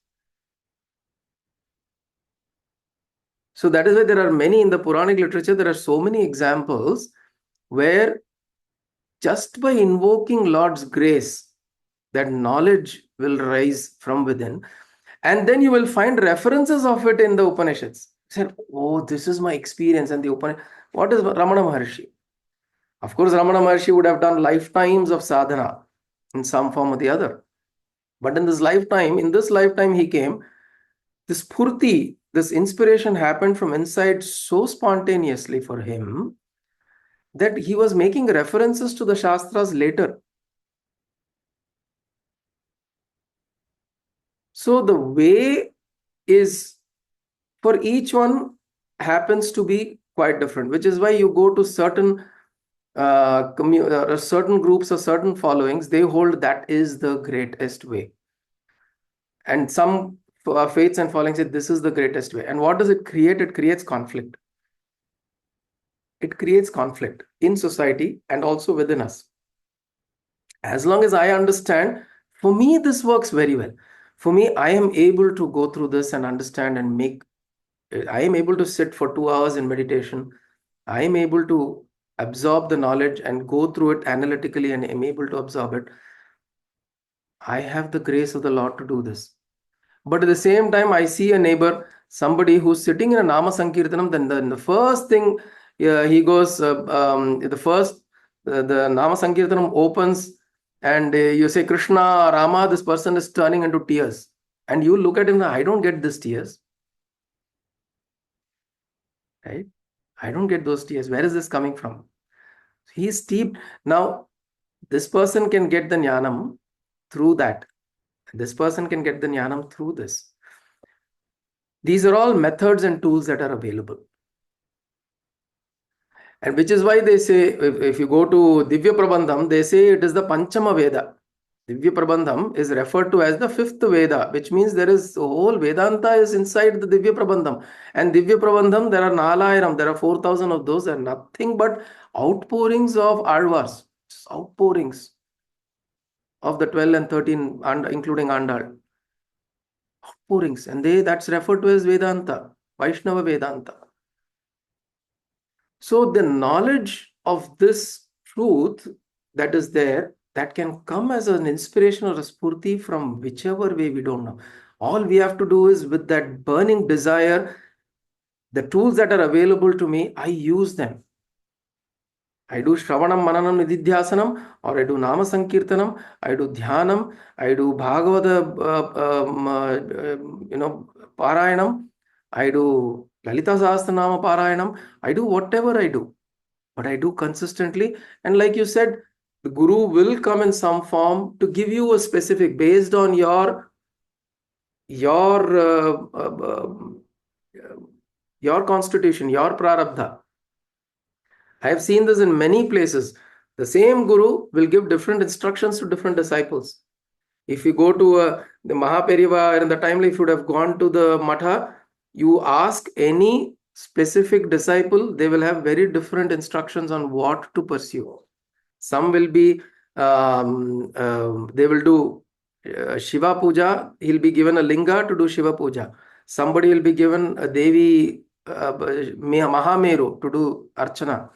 So that is why there are many in the Puranic literature, there are so many examples where just by invoking Lord's grace, that knowledge will rise from within. And then you will find references of it in the Upanishads. Say, oh, this is my experience. And the Upanishad, what is Ramana Maharshi? Of course, Ramana Maharshi would have done lifetimes of sadhana in some form or the other. But in this lifetime he came, this purti, this inspiration happened from inside so spontaneously for him that he was making references to the Shastras later. So the way is, for each one, happens to be quite different, which is why you go to certain certain groups or certain followings, they hold that is the greatest way. And some faiths and followings say this is the greatest way. And what does it create? It creates conflict. It creates conflict in society and also within us. As long as I understand, for me, this works very well. For me, I am able to go through this and understand and I am able to sit for 2 hours in meditation. I am able to absorb the knowledge and go through it analytically and am able to absorb it, I have the grace of the Lord to do this. But at the same time, I see a neighbor, somebody who's sitting in a Nama Sankirtanam, then the first thing he goes, the Nama Sankirtanam opens and you say Krishna, Rama, this person is turning into tears. And you look at him, I don't get these tears. Right? I don't get those tears. Where is this coming from? He's steeped. Now, this person can get the jnanam through that. This person can get the jnanam through this. These are all methods and tools that are available. And which is why they say, if you go to Divya Prabandham, they say it is the Panchama Veda. Divya Prabandham is referred to as the fifth Veda, which means there is the whole Vedanta is inside the Divya Prabandham. And Divya Prabandham, there are Nalayiram, there are 4,000 of those, and nothing but outpourings of Alvars, outpourings of the 12 and 13, and including Andal. Outpourings, and that's referred to as Vedanta, Vaishnava Vedanta. So the knowledge of this truth that is there, that can come as an inspiration or a spurti from whichever way, we don't know. All we have to do is, with that burning desire, the tools that are available to me, I use them. I do Shravanam, Mananam, Nididhyasanam, or I do Nama Sankirtanam, I do Dhyanam, I do Bhagavata, Parayanam, I do Lalita Sahasranama Parayanam, I do whatever I do, but I do consistently. And like you said, the Guru will come in some form to give you a specific, based on your constitution, your prarabdha. I have seen this in many places. The same Guru will give different instructions to different disciples. If you go to the Mahaperiva in the time, if you would have gone to the Matha, you ask any specific disciple, they will have very different instructions on what to pursue. Some will be, they will do Shiva Puja, he'll be given a linga to do Shiva Puja. Somebody will be given a Devi Mahameru to do Archana.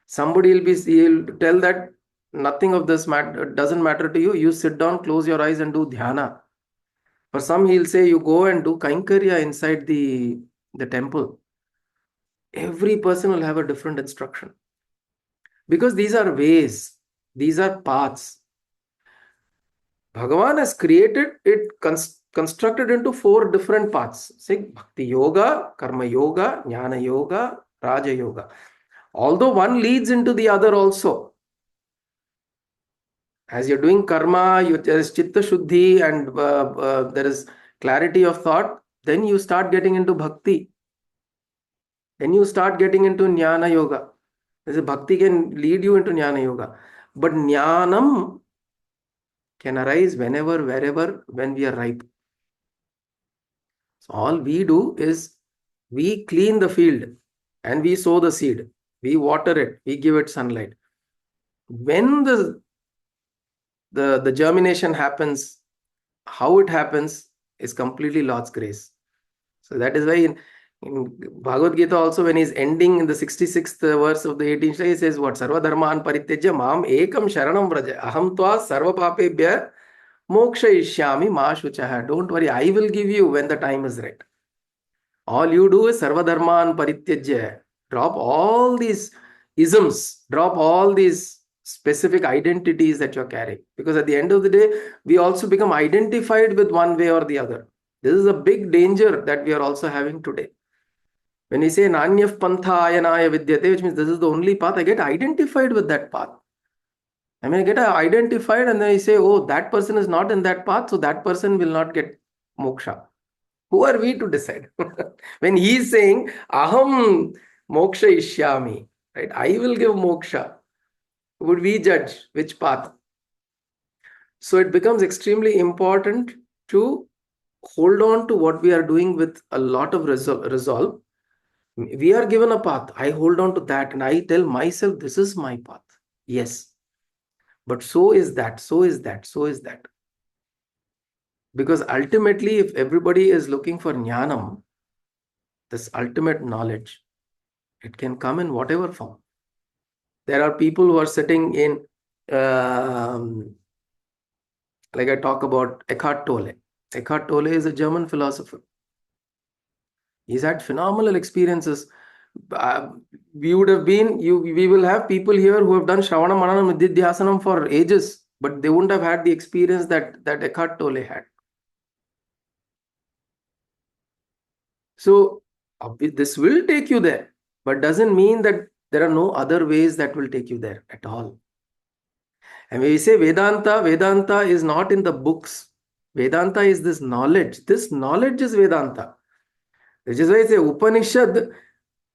Somebody he'll tell that nothing of this doesn't matter to you. You sit down, close your eyes and do dhyana. For some, he'll say you go and do Kainkarya inside the temple. Every person will have a different instruction. Because these are ways, these are paths. Bhagavan has created it, constructed into 4 different paths. Say Bhakti Yoga, Karma Yoga, Jnana Yoga, Raja Yoga. Although one leads into the other also. As you're doing karma, there is chitta shuddhi and there is clarity of thought, then you start getting into bhakti. Then you start getting into jnana yoga. Bhakti can lead you into jnana yoga. But jnanam can arise whenever, wherever, when we are ripe. So all we do is we clean the field and we sow the seed. We water it, we give it sunlight. When the germination happens, how it happens is completely Lord's grace. So that is why in Bhagavad Gita also, when he's ending in the 66th verse of the 18th chapter, he says what? Sarva dharman parityajya mam ekam sharanam vraja aham tva sarva papebhya mokshayishyami ma shuchaha. Don't worry, I will give you when the time is right. All you do is sarva dharman parityajya. Drop all these isms, drop all these specific identities that you're carrying. Because at the end of the day, we also become identified with one way or the other. This is a big danger that we are also having today. When we say Nanyaf Pantha Ayanaya Vidyate, which means this is the only path, I get identified with that path. I get identified and then I say, oh, that person is not in that path, so that person will not get moksha. Who are we to decide? When he is saying, Aham moksha ishyami, right? I will give moksha. Would we judge which path? So it becomes extremely important to hold on to what we are doing with a lot of resolve. We are given a path. I hold on to that and I tell myself, this is my path. Yes. But so is that, so is that, so is that. Because ultimately, if everybody is looking for jnanam, this ultimate knowledge, it can come in whatever form. There are people who are sitting in, like I talk about Eckhart Tolle. Eckhart Tolle is a German philosopher. He's had phenomenal experiences. We would have been, we will have people here who have done Shravana Mananam Nididhyasanam for ages, but they wouldn't have had the experience that Eckhart Tolle had. So this will take you there, but doesn't mean that there are no other ways that will take you there at all. And when we say Vedanta, Vedanta is not in the books. Vedanta is this knowledge. This knowledge is Vedanta. Which is why I say Upanishad,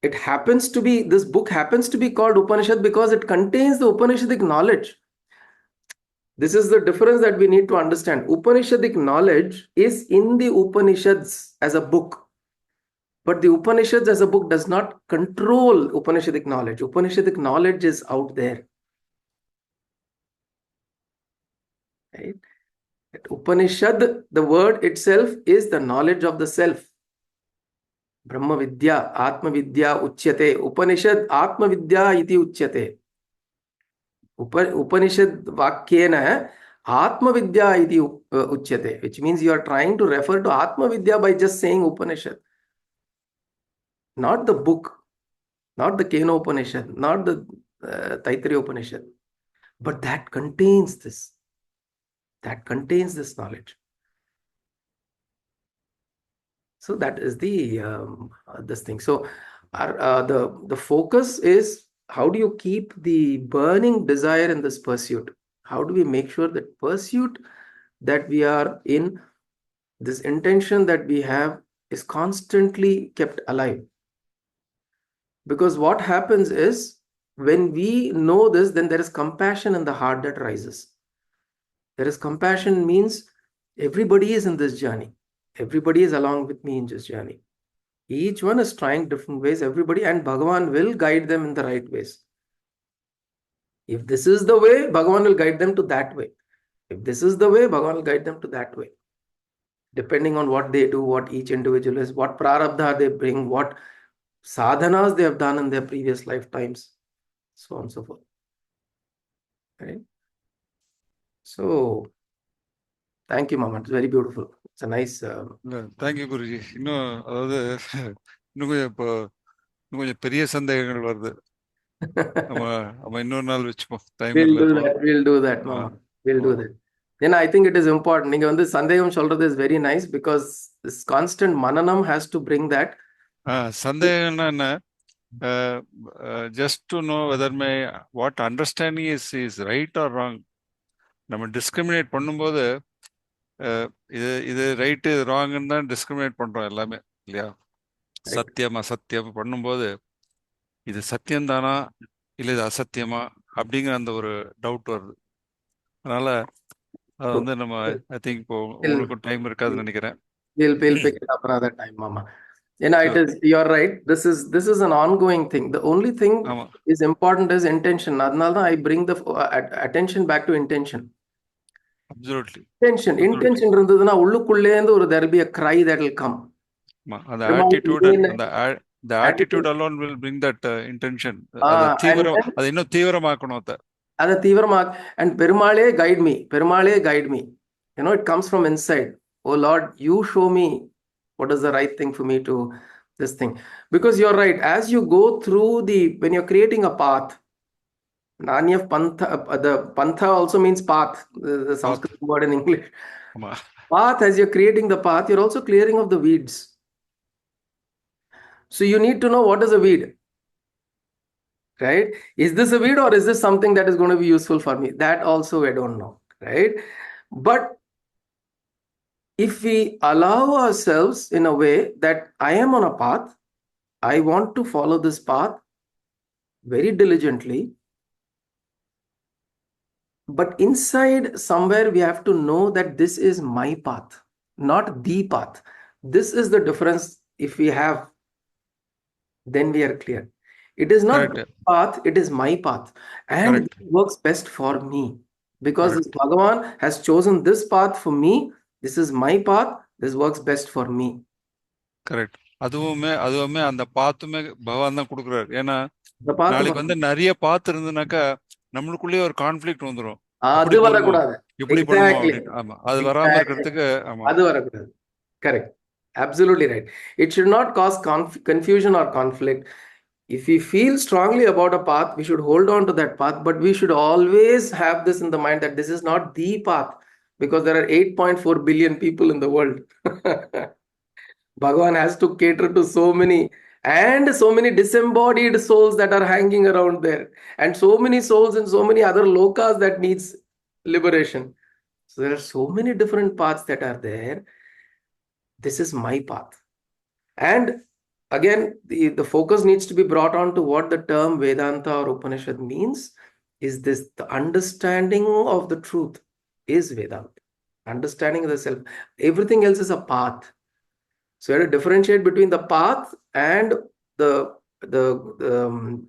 it happens to be, this book happens to be called Upanishad because it contains the Upanishadic knowledge. This is the difference that we need to understand. Upanishadic knowledge is in the Upanishads as a book. But the Upanishads as a book does not control Upanishadic knowledge. Upanishadic knowledge is out there. Right? Upanishad, the word itself is the knowledge of the self. Brahma Vidya, Atma Vidya Uchyate. Upanishad Atma Vidya iti Uchyate. Upanishad Vakyena Atma Vidya iti Uchyate, which means you are trying to refer to Atma Vidya by just saying Upanishad. Not the book, not the Kena Upanishad, not the Taittiriya Upanishad, but that contains this. That contains this knowledge. So that is the this thing. So the focus is, how do you keep the burning desire in this pursuit? How do we make sure that pursuit that we are in, this intention that we have, is constantly kept alive? Because what happens is, when we know this, then there is compassion in the heart that rises. There is compassion, means everybody is in this journey. Everybody is along with me in this journey. Each one is trying different ways, everybody, and Bhagavan will guide them in the right ways. If this is the way, Bhagavan will guide them to that way. If this is the way, Bhagavan will guide them to that way. Depending on what they do, what each individual is, what prarabdha they bring, what sadhanas they have done in their previous lifetimes, so on and so forth. Right? So, thank you, Mama. It's very beautiful. It's a nice. Thank you Guruji. இன்னும் அதாவது இன்னும் கொஞ்சம் இப்போ இன்னும் கொஞ்சம் பெரிய சந்தேகங்கள் வருது. நம்ம இன்னொரு நாள் வச்சுப்போம். டைம் இல்லை. We'll do that, Mama. We'll do that. Then I think it is important. நீங்க வந்து சந்தேகம் சொல்றது is very nice, because this constant mananam has to bring that. சந்தேகம்னா என்ன? Just to know whether my what understanding is right or wrong. நம்ம discriminate பண்ணும்போது இது right இது ராங்குன்னு தான் டிஸ்கிரிமினேட் பண்றோம் எல்லாமே, இல்லையா? சத்தியம் அசத்தியம் பண்ணும்போது இது சத்தியம் தானா இல்லை இது அசத்தியமா அப்படிங்கிற அந்த ஒரு டவுட் வருது. அதனால அது வந்து நம்ம ஐ திங்க் இப்போ உங்களுக்கும் டைம் இருக்காதுன்னு நினைக்கிறேன். We'll pick it up another time, Mama. It is, you're right. This is an ongoing thing. The only thing is important is intention. அதனால தான் I bring the attention back to intention. Absolutely. Intention இருந்ததுன்னா உள்ளுக்குள்ளே இருந்து ஒரு there will be a cry that will come. அந்த attitude the attitude alone will bring that intention. அது இன்னும் தீவிரமாக்கணும் அதை தீவிரமாக. And பெருமாளே guide me. பெருமாளே guide me. It comes from inside. Oh Lord, you show me what is the right thing for me to this thing. Because you're right, as you go through when you're creating a path, Nanya Pantha, the Pantha also means path, the Sanskrit word in English. Path, as you're creating the path, you're also clearing of the weeds. So you need to know what is a weed. Right? Is this a weed or is this something that is going to be useful for me? That also I don't know. Right? But if we allow ourselves in a way that I am on a path, I want to follow this path very diligently, but inside somewhere we have to know that this is my path, not the path. This is the difference. If we have, then we are clear. It is not the path, it is my path, and it works best for me, because this Bhagavan has chosen this path for me. This is my path. This works best for me. Correct. அதுவுமே அந்த பாத்துமே பகவான் தான் கொடுக்குறாரு. ஏன்னா The path நாளைக்கு பண்ணணும். வந்து நிறைய பாத்து இருந்ததுனாக்கா நம்மளுக்குள்ளேயே ஒரு கான்ஃபிளிக்ட் வந்துரும். அப்படி அது பண்ணுமோ வரக்கூடாது. இப்படி பண்ணுமோ எக்ஸாக்ட்லி. அப்படின்னு. ஆமா, அது வராம எக்ஸாக்ட்லி. இருக்கிறதுக்கு. ஆமா. அது வரக்கூடாது. Correct. Absolutely right. It should not cause confusion or conflict. If we feel strongly about a path, we should hold on to that path, but we should always have this in the mind that this is not the path, because there are 8.4 billion people in the world. Bhagavan has to cater to so many, and so many disembodied souls that are hanging around there, and so many souls in so many other lokas that needs liberation. So there are so many different paths that are there. This is my path. And again, the focus needs to be brought on to what the term Vedanta or Upanishad means. Is this the understanding of the truth is Vedanta. Understanding of the self. Everything else is a path. So you have to differentiate between the path and the the um,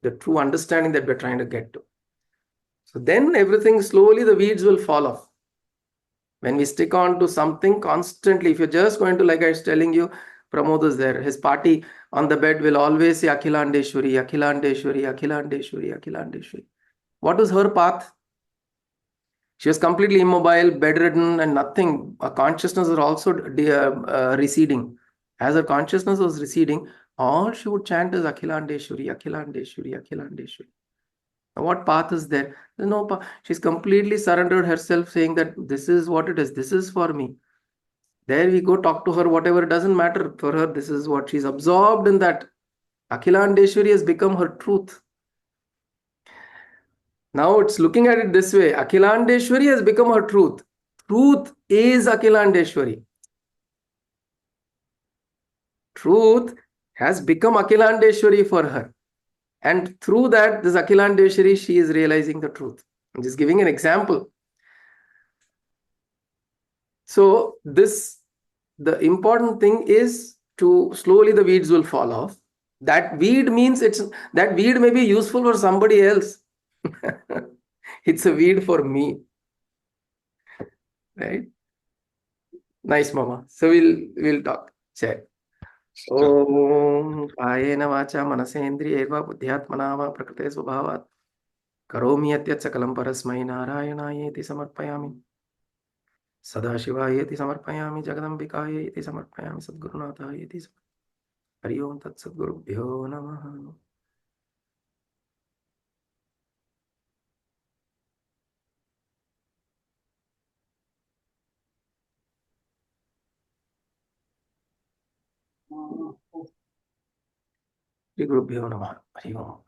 the true understanding that we're trying to get to. So then everything slowly, the weeds will fall off. When we stick on to something constantly, if you're just going to, like I was telling you, Pramod is there, his party on the bed will always say Akhilandeshwari, Akhilandeshwari, Akhilandeshwari, Akhilandeshwari. What was her path? She was completely immobile, bedridden, and nothing. Her consciousness was also receding. As her consciousness was receding, all she would chant is Akhilandeshwari, Akhilandeshwari, Akhilandeshwari. Now, what path is there? There's no path. She's completely surrendered herself, saying that this is what it is. This is for me. There we go, talk to her, whatever, doesn't matter for her. This is what she's absorbed in that. Akhilandeshwari has become her truth. Now it's looking at it this way. Akhilandeshwari has become her truth. Truth is Akhilandeshwari. Truth has become Akhilandeshwari for her. And through that, this Akhilandeshwari, she is realizing the truth. I'm just giving an example. So the important thing is to slowly the weeds will fall off. That weed means that weed may be useful for somebody else. It's a weed for me. Right? Nice, Mama. So we'll talk. Check. Om Kayena Vacha Manasendriyeva Buddhyatmana Va Prakrite Svabhavat Karomi Yatyat Sakalam Parasmai Narayanaye Ti Samarpayami Sadashivaye Ti Samarpayami Jagadambikaye Ti Samarpayami Sadgurunathaye Ti Hari Om Tat Sadgurubhyo Namaha. Hari Gurubhyo Namaha. Hari Om.